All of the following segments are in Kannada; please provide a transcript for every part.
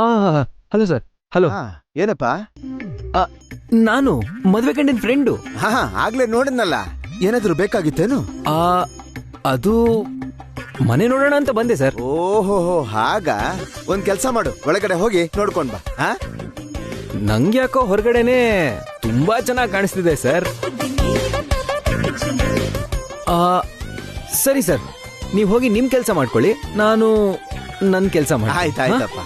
ಆ ಹಲೋ ಸರ್. ಹಲೋ. ಏನಪ್ಪ? ನಾನು ಮದ್ವೆ ಗಂಡಿನ ಫ್ರೆಂಡು. ಆಗ್ಲೇ ನೋಡಿದ್ನಲ್ಲ, ಏನಾದ್ರು ಬೇಕಾಗಿತ್ತೇನು? ಅದು ಮನೆ ನೋಡೋಣ ಅಂತ ಬಂದೆ ಸರ್. ಓಹೋ, ಹಾಗ. ಒಂದ್ ಕೆಲ್ಸ ಮಾಡು, ಒಳಗಡೆ ಹೋಗಿ ನೋಡ್ಕೊಂಡ್ ಬಾ. ನಂಗೆ ಯಾಕೋ ಹೊರಗಡೆನೆ ತುಂಬಾ ಚೆನ್ನಾಗಿ ಕಾಣಿಸ್ತಿದೆ ಸರ್. ಸರಿ ಸರ್, ನೀವು ಹೋಗಿ ನಿಮ್ ಕೆಲಸ ಮಾಡ್ಕೊಳ್ಳಿ, ನಾನು ನನ್ನ ಕೆಲಸ ಮಾಡಿ. ಆಯ್ತಾಯ್ತಪ್ಪ.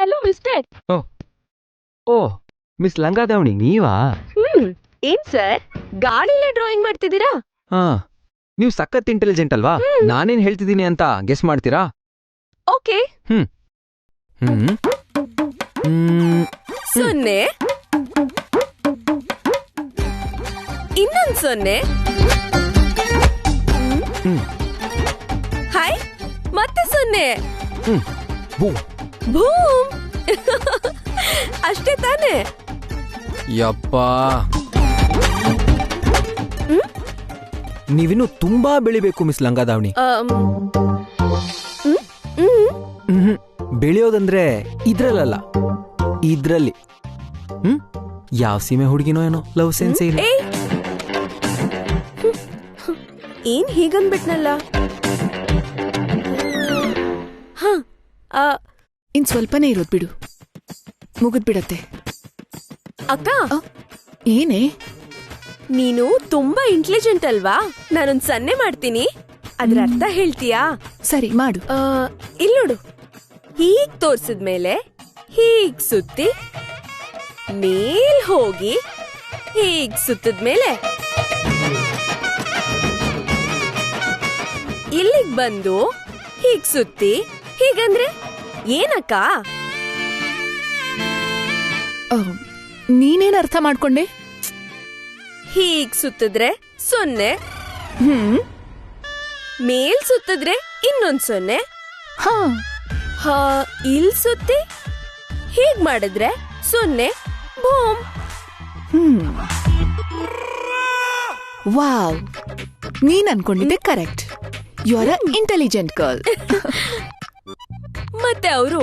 Hello mister. ಓ ಮಿಸ್ ಲಂಗಾದಾವಣಿ, ನೀವಾ? ಏನ್ ಸರ್, ಗಾಳಿಲೇ ಡ್ರಾಯಿಂಗ್ ಮಾಡ್ತಿದ್ದೀರಾ? ನೀವು ಸಖತ್ ಇಂಟೆಲಿಜೆಂಟ್ ಅಲ್ವಾ? ನಾನೇನ್ ಹೇಳ್ತಿದ್ದೀನಿ ಅಂತ ಗೆಸ್ ಮಾಡ್ತೀರಾ? ಓಕೆ. ಸೊನ್ನೆ, ಇನ್ನೊಂದ್ ಸೊನ್ನೆ, ಹಾಯ್, ಮತ್ತೆ ಸೊನ್ನೆ, ಭೂಮ್. ಅಷ್ಟೇ ತಾನೆ? ಯಪ್ಪಾ, ನೀವಿನ್ನು ತುಂಬಾ ಬೆಳಿಬೇಕು ಮಿಸ್ ಲಂಗಾದಾವಣಿ. ಬೆಳೆಯೋದಂದ್ರೆ ಇದ್ರಲ್ಲ, ಇದ್ರಲ್ಲಿ. ಯಾವ ಸೀಮೆ ಹುಡುಗಿನೋ ಏನೋ, ಲವ್ ಸೆನ್ಸ್ ಇಲ್ಲ. ಏನ್ ಹೀಗನ್ಬಿಟ್ನಲ್ಲ. ಇನ್ ಸ್ವಲ್ಪನೇ ಇರೋದ್ ಬಿಡು, ಮುಗಿದ್ಬಿಡತ್ತೆ. ಅಕ್ಕ, ಏನೇ? ನೀನು ತುಂಬಾ ಇಂಟೆಲಿಜೆಂಟ್ ಅಲ್ವಾ? ನಾನೊಂದ್ ಸನ್ನೆ ಮಾಡ್ತೀನಿ, ಅದ್ರ ಅರ್ಥ ಹೇಳ್ತೀಯಾ? ಸರಿ ಮಾಡು. ಇಲ್ ನೋಡು, ಹೀಗ್ ತೋರ್ಸಿದ್ಮೇಲೆ ಹೀಗ್ ಸುತ್ತಿ ಮೇಲ್ ಹೋಗಿ ಹೀಗ್ ಸುತ್ತದ್ಮೇಲೆ ಇಲ್ಲಿಗ್ ಬಂದು ಹೀಗ್ ಸುತ್ತಿ ಹೀಗಂದ್ರೆ ಏನಕ್ಕ? ನೀನೇನ್ ಅರ್ಥ ಮಾಡ್ಕೊಂಡೆ? ಹೀಗ್ ಸುತ್ತಿದ್ರೆ ಸೊನ್ನೆ, ಮೇಲ್ ಸುತ್ತಿದ್ರೆ ಇನ್ನೊಂದ್ ಸೊನ್ನೆ, ಇಲ್ ಸುತ್ತಿ ಹೀಗ್ ಮಾಡಿದ್ರೆ ಸೊನ್ನೆ, ಬೂಮ್. ವಾವ್, ನೀನ್ ಅನ್ಕೊಂಡಿದ್ದೆ correct. You are a intelligent girl. ಮತ್ತೆ ಅವರು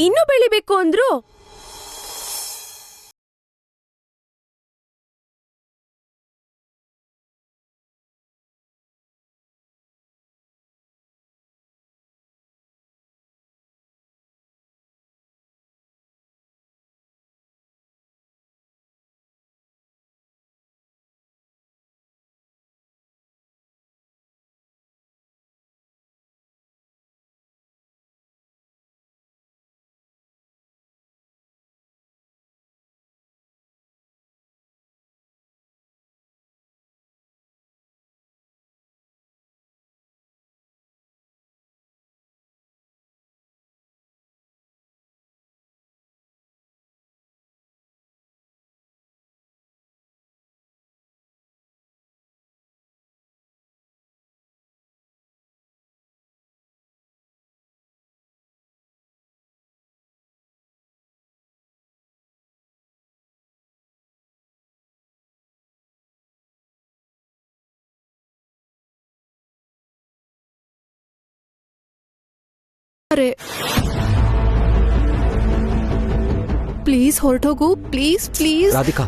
ಇನ್ನೂ ಬೆಳಿಬೇಕು ಅಂದ್ರು. ಅರೆ ಪ್ಲೀಸ್ ಹೊರಟೋಗು, ಪ್ಲೀಸ್ ಪ್ಲೀಸ್. ರಾಧಿಕಾ.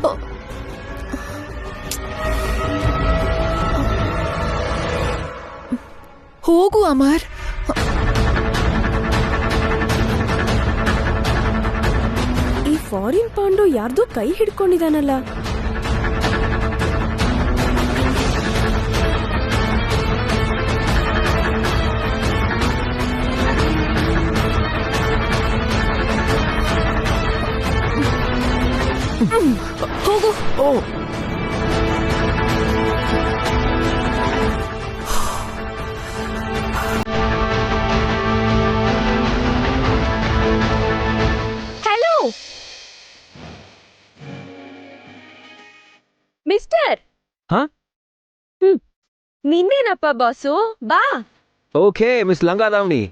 ಹೋಗು ಅಮರ್. ಈ ಫಾರಿನ್ ಪಾಂಡು ಯಾರ್ದೋ ಕೈ ಹಿಡ್ಕೊಂಡಿದಾನಲ್ಲ. ಹೋಗು. ಓ ಹಲೋ ಮಿಸ್ಟರ್. ಹಾ ನಿನ್ನೇನಪ್ಪ ಬಾಸು, ಬಾ. ಓಕೆ ಮಿಸ್ ಲಂಗಾದಾವಣಿ.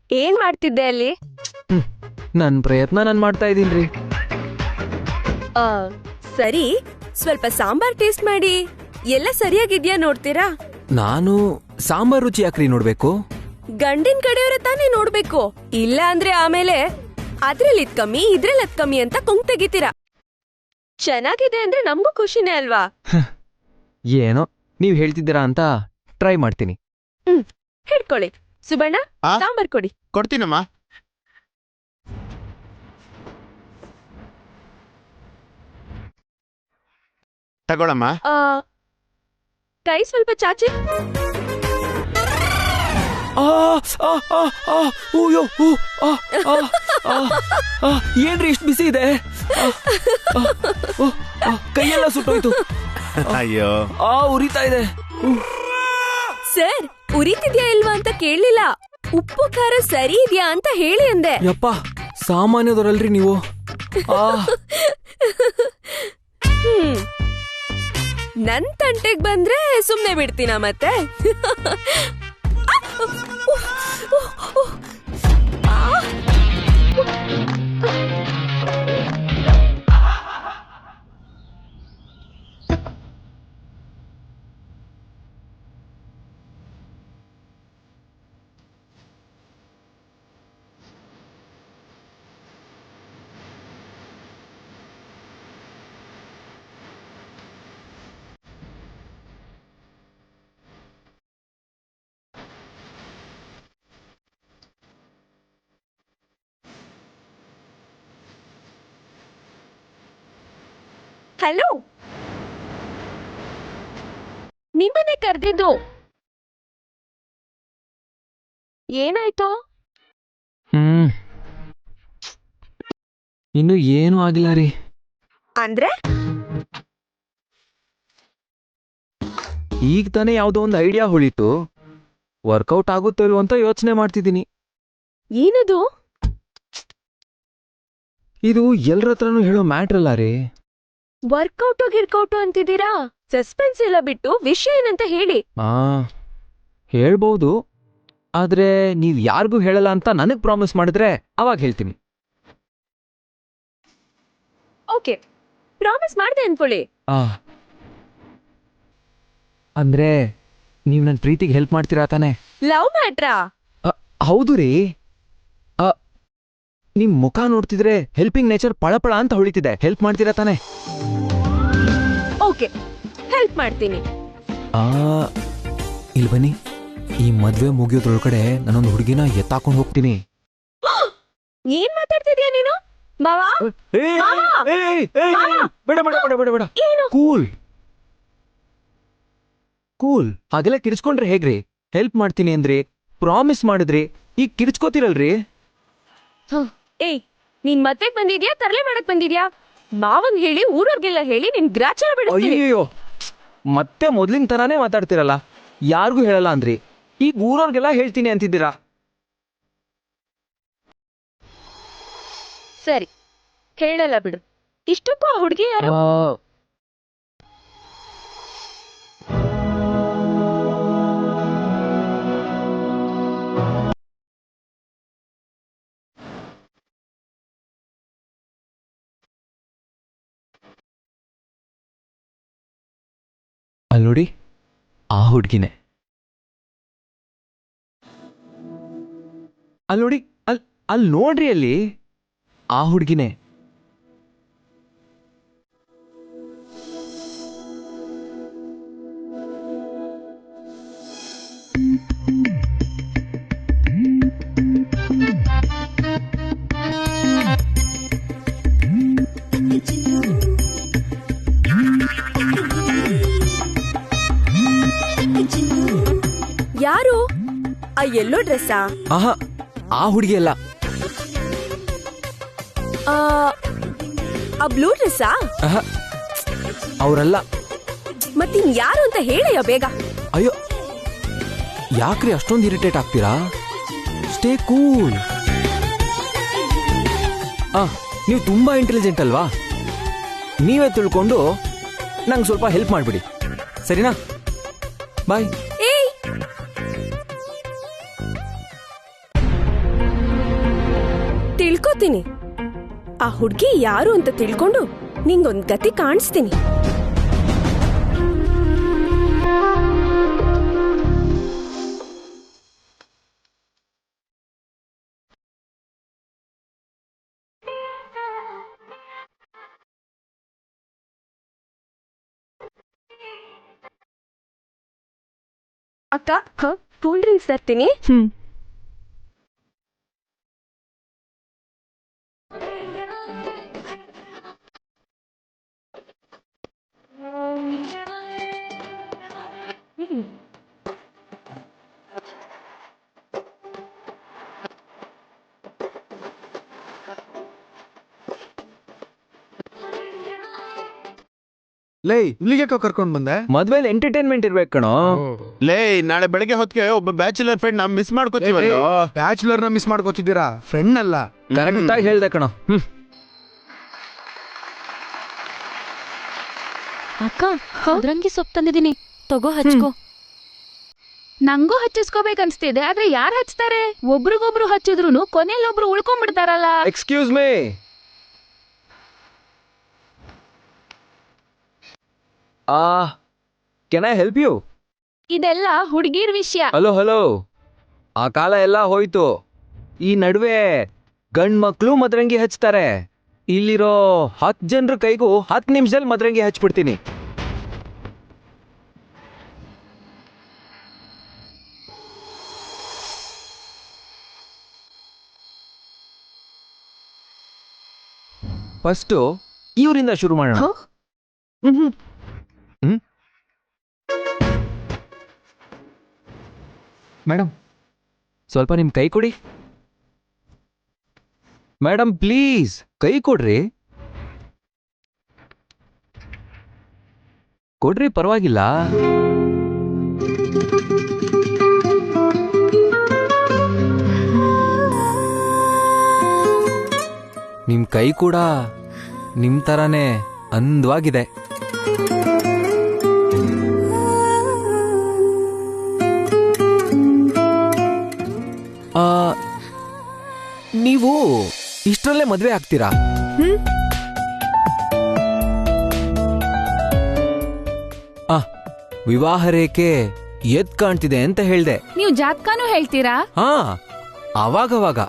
ಏನ್ ಮಾಡ್ತಿದ್ದೆ ಅಲ್ಲಿ? ನನ್ನ ಪ್ರಯತ್ನ ನಾನು ಮಾಡ್ತಾ ಇದ್ದೀನ್ರಿ. ಆ, ಸರಿ, ಸ್ವಲ್ಪ ಸಾಂಬಾರ್ ಟೇಸ್ಟ್ ಮಾಡಿ ಎಲ್ಲ ಸರಿಯಾಗಿದ್ಯಾ ನೋಡ್ತೀರಾ? ನಾನು ಸಾಂಬಾರ್ ರುಚಿ ಯಾಕ್ರಿ ನೋಡ್ಬೇಕು? ಗಂಡಿನ ಕಡೆಯವರ ತಾನೇ ನೋಡ್ಬೇಕು, ಇಲ್ಲ ಅಂದ್ರೆ ಆಮೇಲೆ ಅದ್ರಲ್ಲಿ ಇದ್ ಕಮ್ಮಿ ಇದ್ರಲ್ಲಿ ಅದ್ ಕಮ್ಮಿ ಅಂತ ಕೊಂಗ್ ತೆಗಿತೀರಾ. ಚೆನ್ನಾಗಿದೆ ಅಂದ್ರೆ ನಮಗೂ ಖುಷಿನೇ ಅಲ್ವಾ? ಏನೋ ನೀವ್ ಹೇಳ್ತಿದ್ದೀರಾ ಅಂತ ಟ್ರೈ ಮಾಡ್ತೀನಿ. ಹಿಡ್ಕೊಳ್ಳಿ. ಸುಬಣ್ಣ, ಆ? ಸಾಂಬಾರ್ ಕೊಡಿ. ಕೊಡ್ತೀನಮ್ಮ. ತಗೊಳಮ್ಮ. ಆ, ಕೈ ಸ್ವಲ್ಪ ಚಾಚಿ. ಆ, ಆ, ಆ, ಆ, ಅಯ್ಯೋ, ಊ, ಆ, ಆ, ಆ, ಆ, ಏನ್ರಿ ಇಷ್ಟು ಬಿಸಿ ಇದೆ? ಆ, ಆ, ಓ, ಆ, ಕೈಯೆಲ್ಲ ಸುಟ್ಟೋಯ್ತು. ಅಯ್ಯೋ, ಉರಿತಾ ಇದೆ. ಸರ್, ಉರಿತಿದ್ಯಾ ಇಲ್ವಾ ಅಂತ ಕೇಳಲಿಲ್ಲ, ಉಪ್ಪು ಖಾರ ಸರಿ ಇದ್ಯಾ ಅಂತ ಹೇಳಿ ಅಂದೆ. ಯಪ್ಪ, ಸಾಮಾನ್ಯದವರಲ್ರಿ ನೀವು. ಆ, ನನ್ ತಂಟೆಗ್ ಬಂದ್ರೆ ಸುಮ್ನೆ ಬಿಡ್ತೀನ ಮತ್ತೆ. ಹಲೋ, ನಿಮ್ಮನೆ ಕರ್ದಿದ್ದು. ಏನಾಯ್ತು? ಇನ್ನು ಏನು ಆಗಿಲ್ಲ ರೀ. ಅಂದ್ರೆ ಈಗ ತಾನೇ ಯಾವ್ದೋ ಒಂದು ಐಡಿಯಾ ಹೊಳಿತು, ವರ್ಕೌಟ್ ಆಗುತ್ತೋ ಇಲ್ವೋ ಅಂತ ಯೋಚನೆ ಮಾಡ್ತಿದ್ದೀನಿ. ಏನದು? ಇದು ಎಲ್ರ ಹತ್ರನೂ ಹೇಳೋ ಮ್ಯಾಟ್ರ್ ಅಲ್ಲ ರೀ. ವರ್ಕೌಟು ಗಿರ್ಕೌಟು ಅಂತಿದ್ದೀರಾ? ಸಸ್ಪೆನ್ಸ್ ಎಲ್ಲ ಬಿಟ್ಟು ವಿಷಯ ಏನಂತ ಹೇಳಿ. ಹೇಳ್ಬೋದು, ಆದ್ರೆ ನೀವ್ ಯಾರಿಗೂ ಹೇಳಲ್ಲ ಅಂತ ನನಗ್ ಪ್ರಾಮಿಸ್ ಮಾಡಿದ್ರೆ ಅವಾಗ ಹೇಳ್ತೀನಿ. ಓಕೆ, ಪ್ರಾಮಿಸ್ ಮಾಡ್ದೆ ಅನ್ಕೊಳ್ಳಿ. ಅಂದ್ರೆ ನೀವ್ ನನ್ ಪ್ರೀತಿಗೆ ಹೆಲ್ಪ್ ಮಾಡ್ತೀರಾ ತಾನೆ? ಲವ್ ಮ್ಯಾಟ್ರಾ? ಹೌದು ರೀ. ನಿಮ್ ಮುಖ ನೋಡ್ತಿದ್ರೆ ಹೆಲ್ಪಿಂಗ್ ನೇಚರ್ ಪಳಪಳ ಅಂತ ಹೊಳಿತಿದೆ. ಹೆಲ್ಪ್ ಮಾಡ್ತೀರಾ ತಾನೆ? ಓಕೆ, ಹೆಲ್ಪ್ ಮಾಡ್ತೀನಿ. ಇಲ್ ಬನ್ನಿ, ಈ ಮದ್ವೆ ಮುಗಿಯೋದ್ರೊಳಗಡೆ ನಾನೊಂದು ಹುಡುಗಿನ ಎತ್ತಾಕೊಂಡು ಹೋಗ್ತೀನಿ. ಏನ್ ಮಾತಾಡ್ತಿದ್ಯಾ ನೀನು? ಮಾವಾ, ಬೇಡ ಬೇಡ ಬೇಡ ಬೇಡ ಬೇಡ. ಏನು? Cool cool. ಹಾಗೆಲ್ಲ ಕಿರ್ಚ್ಕೊಂಡ್ರೆ ಹೇಗ್ರಿ? ಹೆಲ್ಪ್ ಮಾಡ್ತೀನಿ ಅಂದ್ರಿ, ಪ್ರಾಮಿಸ್ ಮಾಡಿದ್ರಿ, ಈಗ ಕಿರ್ಚ್ಕೋತಿರಲ್ರಿ. ಏಯ್, ನೀನ್ ಮದ್ವೆಗ್ ಬಂದಿದ್ಯಾ ತರಲೆ ಮಾಡಕ್ ಬಂದಿದ್ಯಾ? ಮಾವಂಗ್ ಹೇಳಿ ಊರವ್ರಿಗೆಲ್ಲ ಹೇಳಿ ನಿನ್ ಗ್ರಾಚಾರ ಬಿಡ್ತೀನಿ. ಅಯ್ಯೋ, ಮತ್ತೆ ಮೊದ್ಲಿನ ತರಾನೇ ಮಾತಾಡ್ತಿರಲ್ಲ. ಯಾರಿಗೂ ಹೇಳಲ್ಲ ಅಂದ್ರಿ, ಈಗ ಊರವ್ರಿಗೆಲ್ಲ ಹೇಳ್ತೀನಿ ಅಂತಿದ್ದೀರಾ. ಸರಿ, ಹೇಳಲ್ಲ ಬಿಡು. ಇಷ್ಟಕ್ಕೂ ಆ ಹುಡುಗಿ ಯಾರು? ಅಲ್ಲಿ ನೋಡಿ, ಆ ಹುಡುಗಿನೇ. ಅಲ್ಲಿ ನೋಡಿ, ಅಲ್ಲಿ ನೋಡ್ರಿ, ಅಲ್ಲಿ ಆ ಹುಡುಗಿನೇ. ಯಾರು? ಆ ಯೆಲ್ಲೋ ಡ್ರೆಸ್ಸಾ? ಆಹಾ, ಆ ಹುಡುಗಿ ಅಲ್ಲ. ಆ ಬ್ಲೂ ಡ್ರೆಸ್ಸಾ? ಆಹಾ, ಅವರಲ್ಲ. ಮತ್ತಿನ್ ಯಾರು ಅಂತ ಹೇಳಯ್ಯ ಬೇಗ. ಅಯ್ಯೋ, ಯಾಕ್ರಿ ಅಷ್ಟೊಂದು ಇರಿಟೇಟ್ ಆಗ್ತೀರಾ? Stay cool. ನೀವು ತುಂಬಾ ಇಂಟೆಲಿಜೆಂಟ್ ಅಲ್ವಾ? ನೀವೇ ತಿಳ್ಕೊಂಡು ನಂಗೆ ಸ್ವಲ್ಪ ಹೆಲ್ಪ್ ಮಾಡ್ಬಿಡಿ, ಸರಿನಾ? ಬಾಯ್. ಏಯ್, ತಿಳ್ಕೊತೀನಿ. ಆ ಹುಡ್ಗಿ ಯಾರು ಅಂತ ತಿಳ್ಕೊಂಡು ನಿಂಗೊಂದ್ ಗತಿ ಕಾಣಿಸ್ತೀನಿ. ಅಕ್ಕ, ಕೂಲ್ ಡ್ರಿಂಕ್ಸ್ ತರ್ತೀನಿ. ಲೇ, ಇಲ್ಲಿಗೆ ಕರ್ಕೊಂಡ್ ಬಂದೆ? ಮದ್ವೆಲಿ ಎಂಟರ್ಟೈನ್ಮೆಂಟ್ ಇರ್ಬೇಕು ಕಣೋ. ಲೇ, ನಾಳೆ ಬೆಳಗ್ಗೆ ಹೊತ್ತಿಗೆ ಒಬ್ಬ ಬ್ಯಾಚುಲರ್ ಫ್ರೆಂಡ್ ನಾ ಮಿಸ್ ಮಾಡ್ಕೋತೀವಲ್ಲ. ಬ್ಯಾಚುಲರ್ ನ ಮಿಸ್ ಮಾಡ್ಕೋತಿದ್ದೀರಾ, ಫ್ರೆಂಡ್ ಅಲ್ಲ. ಕರೆಕ್ಟ್ ಆಗಿ ಹೇಳ್ದೆ ಕಣೋ. ಅಕ್ಕ, ಅದ್ರಂಗಿ ಸೊಪ್ಪು ತಂದಿದ್ದೀನಿ, ತಗೋ ಹಚ್ಕೋ. ನಂಗೂ ಹಚ್ಚಿಸ್ಕೋಬೇಕನ್ಸ್ತಿದೆ, ಆದ್ರೆ ಯಾರು ಹಚ್ತಾರೆ? ಒಬ್ರಿಗೊಬ್ರು ಹಚ್ಚಿದ್ರು ಕೊನೆಯಲ್ಲಿ ಒಬ್ರು ಉಳ್ಕೊಂಡ್ಬಿಡ್ತಾರಲ್ಲ. Excuse me. Can I help you? ಇದೆಲ್ಲ ಹುಡುಗಿರ್ ವಿಷಯ. ಹಲೋ, ಆ ಕಾಲ ಎಲ್ಲ ಹೋಯ್ತು. ಈ ನಡುವೆ ಗಂಡ್ ಮಕ್ಳು ಮದ್ರಂಗಿ ಹಚ್ತಾರೆ. ಇಲ್ಲಿರೋ 10 ಜನರ ಕೈಗೂ 10 ನಿಮಿಷದಲ್ಲಿ ಮದ್ರಂಗಿ ಹಚ್ಬಿಡ್ತೀನಿ. ಫಸ್ಟು ಇವರಿಂದ ಶುರು ಮಾಡೋಣ. ಮೇಡಮ್, ಸ್ವಲ್ಪ ನಿಮ್ ಕೈ ಕೊಡಿ. ಮೇಡಮ್ ಪ್ಲೀಸ್, ಕೈ ಕೊಡ್ರಿ. ಕೊಡ್ರಿ, ಪರವಾಗಿಲ್ಲ. ನಿಮ್ ಕೈ ಕೂಡ ನಿಮ್ ತರಾನೇ ಅಂದವಾಗಿದೆ. ನೀವು ಇಷ್ಟರಲ್ಲೇ ಮದ್ವೆ ಆಗ್ತೀರಾ? ವಿವಾಹ ರೇಖೆ ಎದ್ ಕಾಣ್ತಿದೆ ಅಂತ ಹೇಳ್ದೆ. ನೀವು ಜಾತಕನೂ ಹೇಳ್ತೀರಾ? ಅವಾಗವಾಗ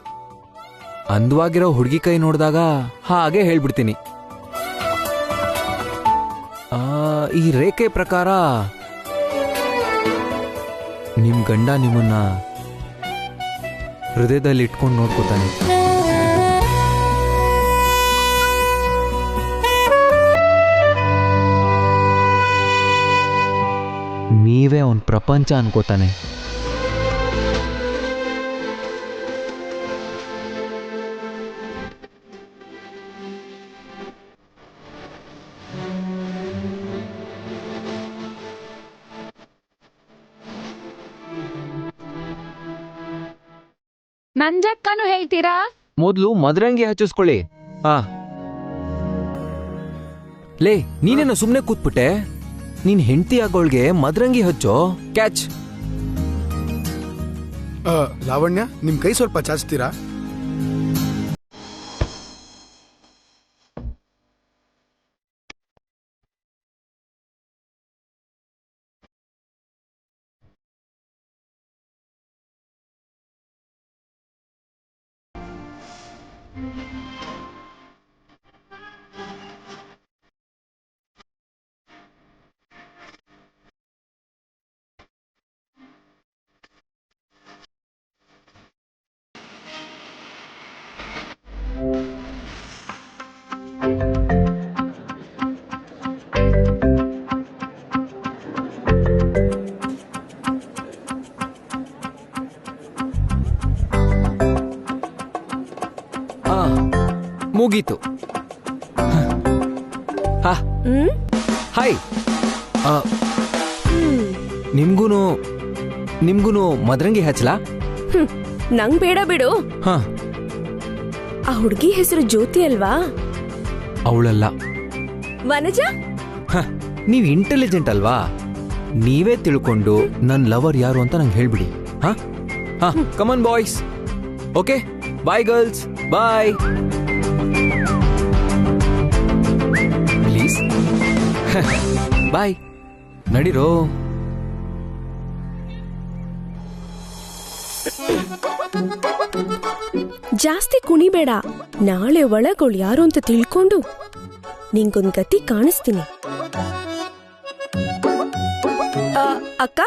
ಅಂದವಾಗಿರೋ ಹುಡುಗಿ ಕೈ ನೋಡಿದಾಗ ಹಾಗೆ ಹೇಳ್ಬಿಡ್ತೀನಿ. ಈ ರೇಖೆ ಪ್ರಕಾರ ನಿಮ್ ಗಂಡ ನಿಮ್ಮನ್ನ ಹೃದಯದಲ್ಲಿ ಇಟ್ಕೊಂಡು ನೋಡ್ಕೋತಾನೆ. ನೀವೇ ಅವನ್ ಪ್ರಪಂಚ ಅನ್ಕೋತಾನೆ. ನನ್ ಜಾತಕನೂ ಹೇಳ್ತೀರಾ? ಮೊದ್ಲು ಮದರಂಗಿ ಹಚ್ಚಿಸ್ಕೊಳ್ಳಿ. ಲೇ, ನೀನೇನು ಸುಮ್ನೆ ಕೂತ್ಬಿಟ್ಟೆ? ನೀನ್ ಹೆಂಡತಿ ಆಗೋಳ್ಗೆ ಮದರಂಗಿ ಹಚ್ಚೋ. ಕ್ಯಾಚ್. ಲಾವಣ್ಯ, ನಿಮ್ ಕೈ ಸ್ವಲ್ಪ ಚಾಚ್ತೀರಾ? ಮುಗೀತು. ಹಾ ಹ್ಮ್ ಹಾಯ್. ನಿಮ್ಗೂನು ಮದರಂಗಿ ಹಚ್ಚಲಾ? ನಂಗ್ ಬೇಡ ಬಿಡು. ಹಾ, ಆ ಹುಡ್ಗಿ ಹೆಸರು ಜ್ಯೋತಿ ಅಲ್ವಾ? ಅವಳಲ್ಲ. ವನಜ? ನೀವ್ ಇಂಟೆಲಿಜೆಂಟ್ ಅಲ್ವಾ? ನೀವೇ ತಿಳ್ಕೊಂಡು ನನ್ ಲವರ್ ಯಾರು ಅಂತ ನಂಗೆ ಹೇಳ್ಬಿಡಿ. ಹಾ ಹಾ, come on boys. Okay, bye girls, bye. Please bye. ನಡೀರೋ. ಜಾಸ್ತಿ ಕುಣಿಬೇಡ. ನಾಳೆ ಒಳಗೋಳು ಯಾರು ಅಂತ ತಿಳ್ಕೊಂಡು ನಿಂಗೊಂದ್ ಗತಿ ಕಾಣಿಸ್ತೀನಿ. ಅಕ್ಕ,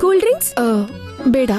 ಕೂಲ್ ಡ್ರಿಂಕ್ಸ್? ಬೇಡ.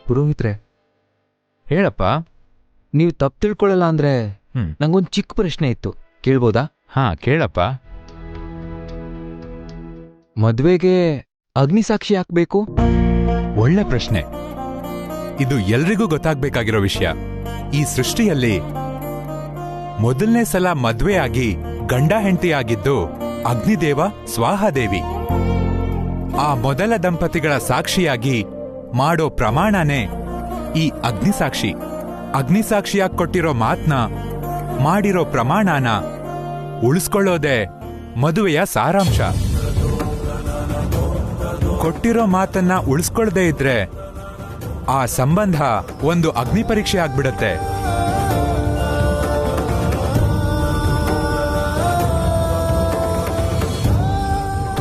ಪುರೋಹಿತ್ರೆ, ಹೇಳಪ್ಪ. ನೀವು ತಪ್ಪು ತಿಳ್ಕೊಳ್ಳಲ್ಲ ಅಂದ್ರೆ ಹ್ಮ್. ನಂಗೊಂದು ಚಿಕ್ಕ ಪ್ರಶ್ನೆ ಇತ್ತು, ಕೇಳ್ಬೋದಾ? ಹಾ, ಕೇಳಪ್ಪ. ಮದ್ವೆಗೆ ಅಗ್ನಿಸಾಕ್ಷಿ ಹಾಕ್ಬೇಕು? ಒಳ್ಳೆ ಪ್ರಶ್ನೆ. ಇದು ಎಲ್ರಿಗೂ ಗೊತ್ತಾಗ್ಬೇಕಾಗಿರೋ ವಿಷಯ. ಈ ಸೃಷ್ಟಿಯಲ್ಲಿ ಮೊದಲನೇ ಸಲ ಮದ್ವೆಯಾಗಿ ಗಂಡ ಹೆಂಡತಿ ಆಗಿದ್ದು ಅಗ್ನಿದೇವ ಸ್ವಾಹಾದೇವಿ. ಆ ಮೊದಲ ದಂಪತಿಗಳ ಸಾಕ್ಷಿಯಾಗಿ ಮಾಡೋ ಪ್ರಮಾಣನೇ ಈ ಅಗ್ನಿಸಾಕ್ಷಿ. ಅಗ್ನಿಸಾಕ್ಷಿಯಾಗಿ ಕೊಟ್ಟಿರೋ ಮಾತ್ನ, ಮಾಡಿರೋ ಪ್ರಮಾಣನ ಉಳಿಸ್ಕೊಳ್ಳೋದೇ ಮದುವೆಯ ಸಾರಾಂಶ. ಕೊಟ್ಟಿರೋ ಮಾತನ್ನ ಉಳಿಸ್ಕೊಳ್ಳದೆ ಇದ್ರೆ ಆ ಸಂಬಂಧ ಒಂದು ಅಗ್ನಿ ಪರೀಕ್ಷೆ ಆಗ್ಬಿಡತ್ತೆ.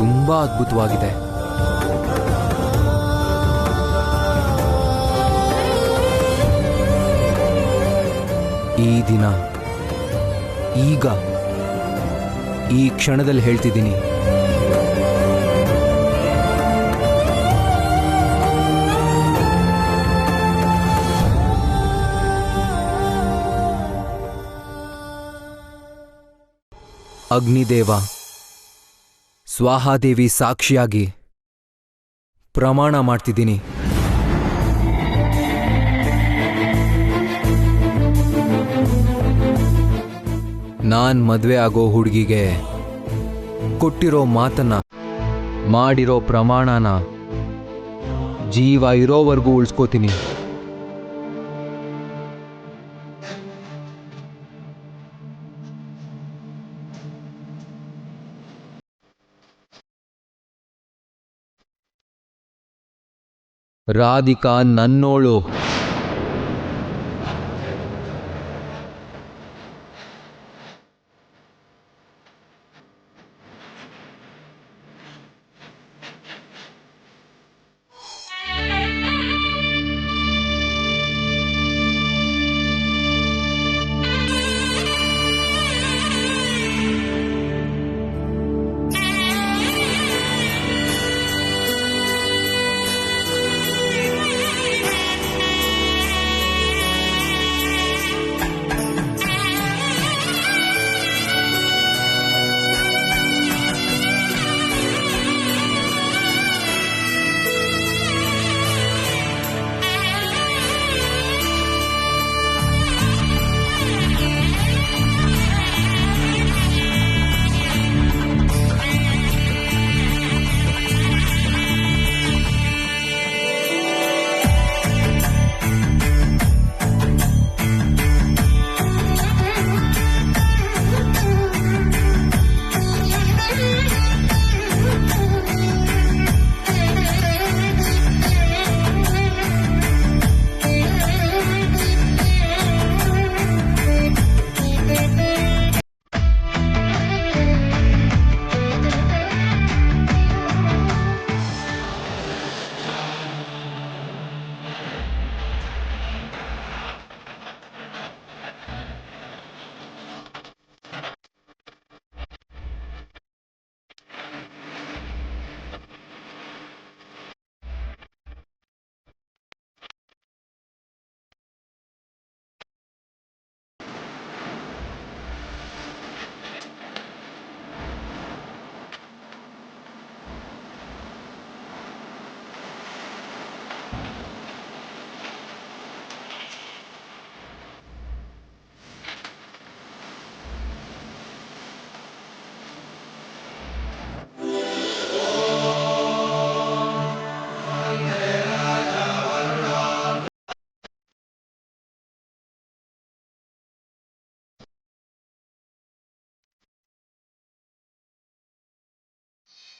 ತುಂಬಾ ಅದ್ಭುತವಾಗಿದೆ. ಈ ದಿನ, ಈಗ, ಈ ಕ್ಷಣದಲ್ಲಿ ಹೇಳ್ತಿದ್ದೀನಿ, ಅಗ್ನಿದೇವ ಸ್ವಾಹಾದೇವಿ ಸಾಕ್ಷಿಯಾಗಿ ಪ್ರಮಾಣ ಮಾಡ್ತಿದ್ದೀನಿ. ನಾನ್ ಮದ್ವೆ ಆಗೋ ಹುಡುಗಿಗೆ ಕೊಟ್ಟಿರೋ ಮಾತನ್ನ, ಮಾಡಿರೋ ಪ್ರಮಾಣನ ಜೀವ ಇರೋವರೆಗೂ ಉಳಿಸ್ಕೋತೀನಿ. ರಾಧಿಕಾ ನನ್ನೋಳು.